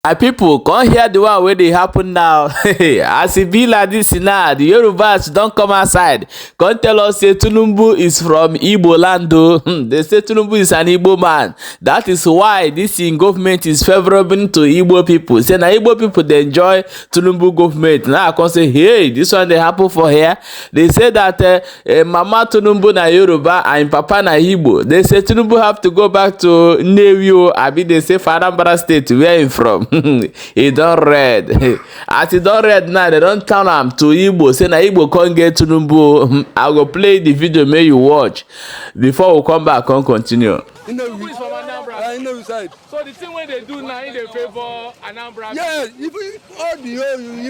My people, come hear the one where they happen now. As it be like this now, the Yorubas don't come outside. Come tell us say Tinubu is from Igbo land. They say Tinubu is an Igbo man. That is why this in government is favorable to Igbo people. Say now Igbo people they enjoy Tinubu government. Now I can say, hey, this one they happen for here. They say that Mama Tinubu na Yoruba and Papa na Igbo. They say Tinubu have to go back to Now Yorubas. I mean they say From Anambra State, where he from. He don't read. As he don't read now, they don't turn him to Igbo. Say na Igbo can't get Tinubu. I go play the video, may you watch. Before we come back, come continue. Tinubu is from Anambra. In the side. So the thing when they do now, in they favor Anambra. Yes, all the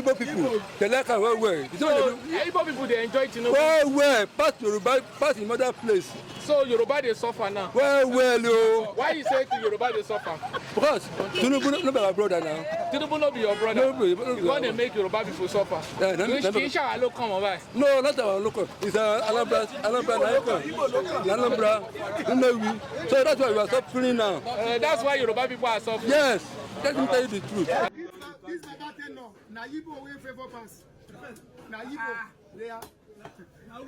Igbo people, they like her well. So Igbo people they enjoy Tinubu. Well, pass Yoruba, pass in other place. So Yoruba they suffer now. Well. Why you say to Yoruba they suffer? Because Tinubu no be our brother now. Tinubu no be your brother. No, you want to make Yoruba people suffer. Yeah, No, not our local. It's Anambra, Tinubu. So that's why we are suffering now. That's why Yoruba people are suffering. Yes, let me tell you the truth. This Baba no. Na Igbo wey favor pass. Na Igbo they are. Na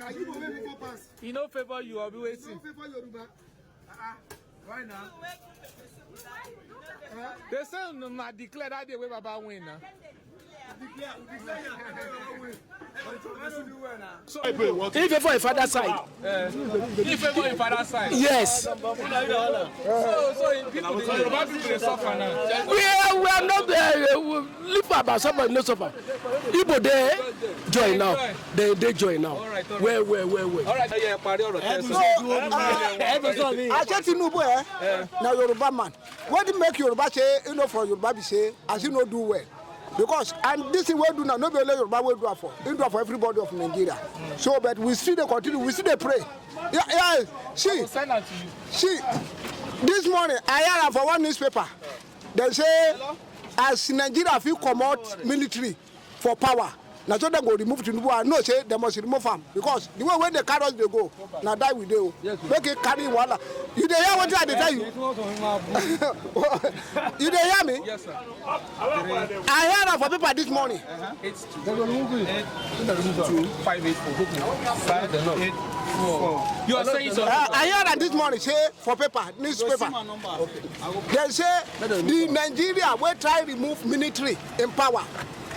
Igbo wey favor pass. He no favor you, I'll be waiting. No favor Yoruba. Why now? They say na declare that day wey Baba win now. So, if you for a father side, if you for a father side, yes. So people, the Yoruba people they suffer now. We are not live about somebody no suffer. People they join now. They join now. Where. All right, yeah, party or I said Tinubu, now Yoruba man. What do make Yoruba say, for Yoruba be say, as you know do well. Because, and this is what we do now, nobody Yoruba will do for. We do for everybody of Nigeria. So, but we still they continue, we still they pray. Yeah, see, this morning, I heard for one newspaper, they say, as Nigeria feel come out military for power, now so they go remove Tinubu. I know say they must remove him because the way when they carry us they go, now die with them. Make it carry water. You dey hear what I tell you? You dey hear me? Yes, sir. I heard for people this morning. It's 584. You are saying so? I heard that this morning say for paper, newspaper. They say the Nigeria will try remove military in power.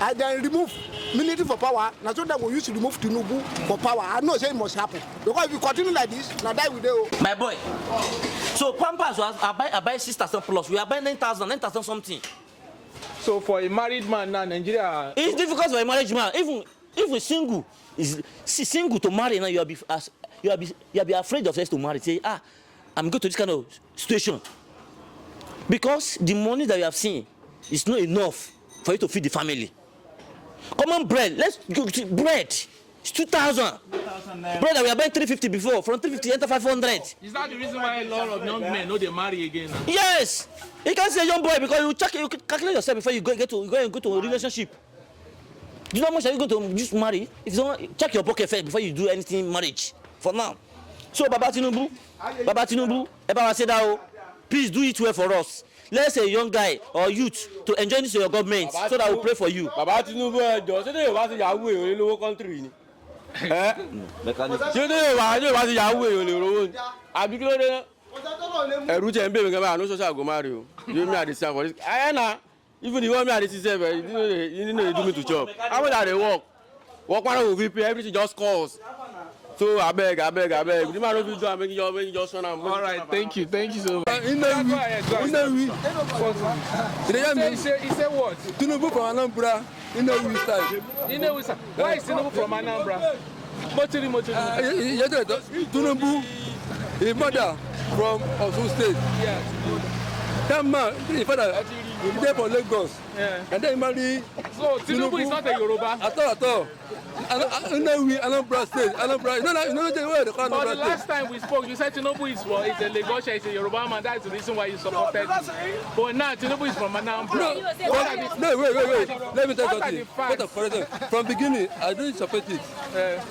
And then remove military for power. Now so that we used to remove Tinubu for power. I know say it must happen. Because if you continue like this, now die with them. My boy. So Pampas I buy 6,000 plus. We are buying 9,000 something. So for a married man now, Nigeria. It's difficult for a married man. Even if we single, is single to marry now, you'll be afraid of us to marry. Say, I'm going to this kind of situation. Because the money that you have seen is not enough for you to feed the family. Common bread, let's go to bread. It's 2,000. Bread that we are buying 350 before, from 350 enter 500. Is that the reason why a lot of young men know they marry again now? Yes. You can't say young boy because you calculate yourself before you go to a relationship. Do you know how much are you going to just marry? If you don't check your pocket first before you do anything marriage. For now. So Baba Tinubu, Eba say that, please do it well for us. Let's say a young guy or youth to enjoy this in your government so that we'll pray for you. Baba Tinubu just say they want to Yahweh in the country ni. Say they want to Yahweh in the road. Abi kilo de. Eru je nbe me gan ba no social go marry o. You me at the for this. Na even the one me at the self, you know they do me to chop. How much are they work? Work one will pay everything just cost. So I beg. The man don't do make you just run am. All right, thank you so much. In the He say what? Tinubu from Anambra. In the side. Why is Tinubu from Anambra? Motori. Tinubu, his mother from Osun State. Yeah. That man, his father, he there for Lagos. Yeah. And then he married. So Tinubu is not a Yoruba. At all. Anambra State. Anambra. No, where they call But the Anambra last State. time we spoke, you said Tinubu is a Lagosian, is a Yoruba man. That's the reason why you supported him. But now Tinubu is from Anambra. No, wait. Let me tell you something. From beginning, I didn't support it.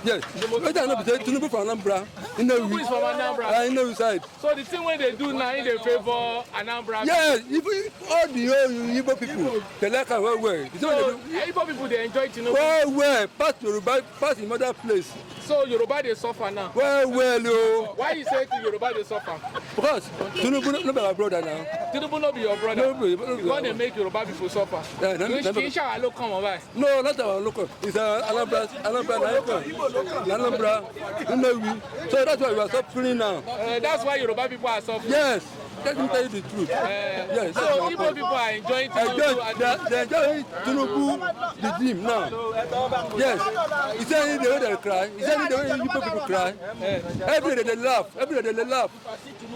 Yes. Whether or not be Tinubu from Anambra, Tinubu is from Anambra. I know side. So the thing when they do now, in they favor Anambra. Yes, even all the Igbo people, they like her well. So Igbo people they enjoy Tinubu. Well, past Yoruba, past in other place. So Yoruba they suffer now. Well. Why you say to Yoruba they suffer? Because Tinubu no be our brother now. Tinubu no be your brother. No, because they make Yoruba people suffer. Yeah, No, not our local. It's Anambra, so that's why we are suffering now. That's why Yoruba people are suffering. Yes. Let me tell you the truth. Yes, so Igbo people are enjoying Tinubu. They're enjoying Tinubu, the dream now. Yes. Is there any way they cry? Is there any way Igbo people cry? Every day they laugh.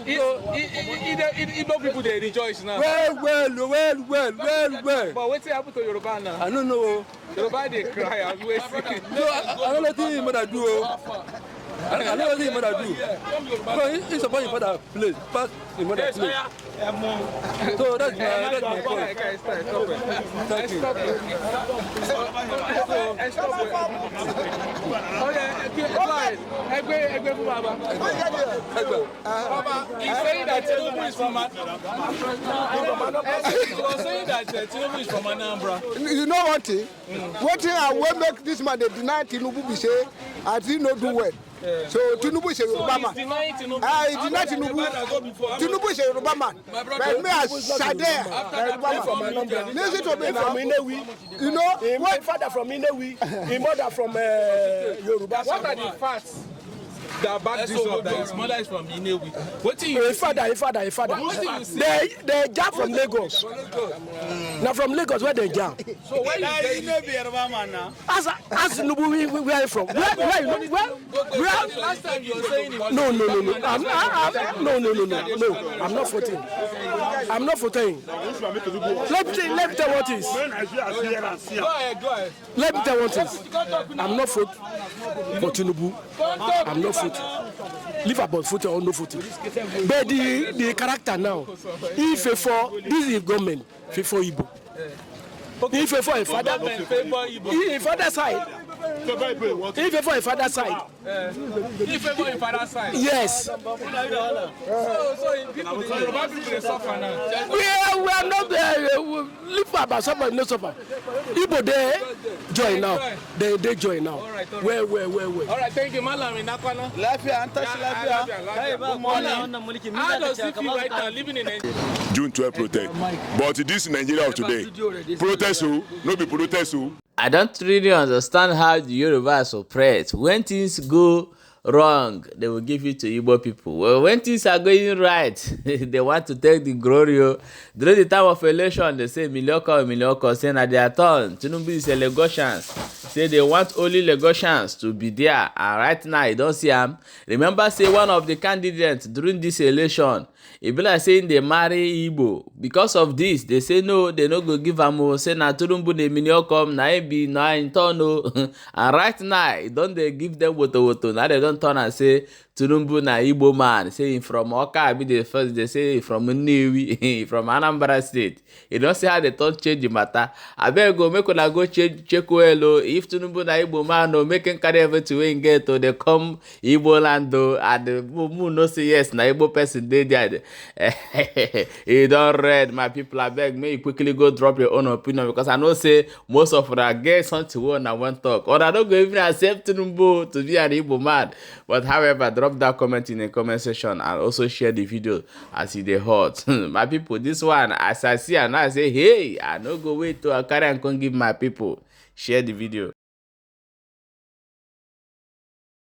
Igbo people they rejoice now. Well. But what's happened to Yoruba now? I don't know. Yoruba they cry as we see. No, I don't know what mother do. I know what his mother do. No, he's about his mother place, past his mother place. So that's my point. Thank you. He's saying that Tinubu is from Anambra. You know one thing? One thing I will make this man they deny Tinubu be say, as he not do well. So Tinubu is a Yoruba man. He deny Tinubu. Tinubu is a Yoruba man. But me as Sade, listen to me now. You know, my father from Inewi, my mother from Yoruba. What are the facts that back this up? That his mother is from Inewi. What do you? His father. They jump from Lagos. Now from Lagos where they jump. So where you Yoruba man now? As Nubu, where are you from? Where? Last time you were saying No. I'm not voting. Let me tell what is. Go ahead. Let me tell what is. I'm not voting for Tinubu. I'm not voting. Leave about voting or no voting. But the character now, if for this is government, for Igbo. If for a father, if father side. If for a father side. If for a father side. Yes. So people they suffer now. We are not there. Leave about somebody no suffer. Igbo they join now. They join now. Where? All right, thank you, Malam. How does it feel right now living in Nigeria? June 12 protest. But this Nigeria of today, protest who? No be protest who? I don't really understand how the Yorubas operate. When things go wrong, they will give it to Igbo people. Well, when things are going right, they want to take the glory. During the time of election, they say Milioko, saying at their turn, Tinubu is a Lagosians. Say they want only Lagosians to be there. And right now, you don't see them. Remember, say one of the candidates during this election, it be like saying they marry Igbo. Because of this, they say no, they no go give am. Say na Tinubu de Milioko, na be na in turn. And right now, don't they give them woto. Now they don't turn and say Tinubu na Igbo man. Say from Oka, be the first. They say from Nnewi, from Anambra State. You don't see how they don't change the matter. I better go make una go check well. If Tinubu na Igbo man, no making carry everything we get to they come Igbo land and the moon no say yes na Igbo person they there. You don't read my people. I beg me quickly go drop your own opinion because I know say most of us get something one I want talk or I don't go even accept Tinubu to be an Igbo man. But however, drop that comment in the comment section and also share the video as it dey hot. My people, this one as I see and I say hey, I no go wait to carry and come give my people. Share the video.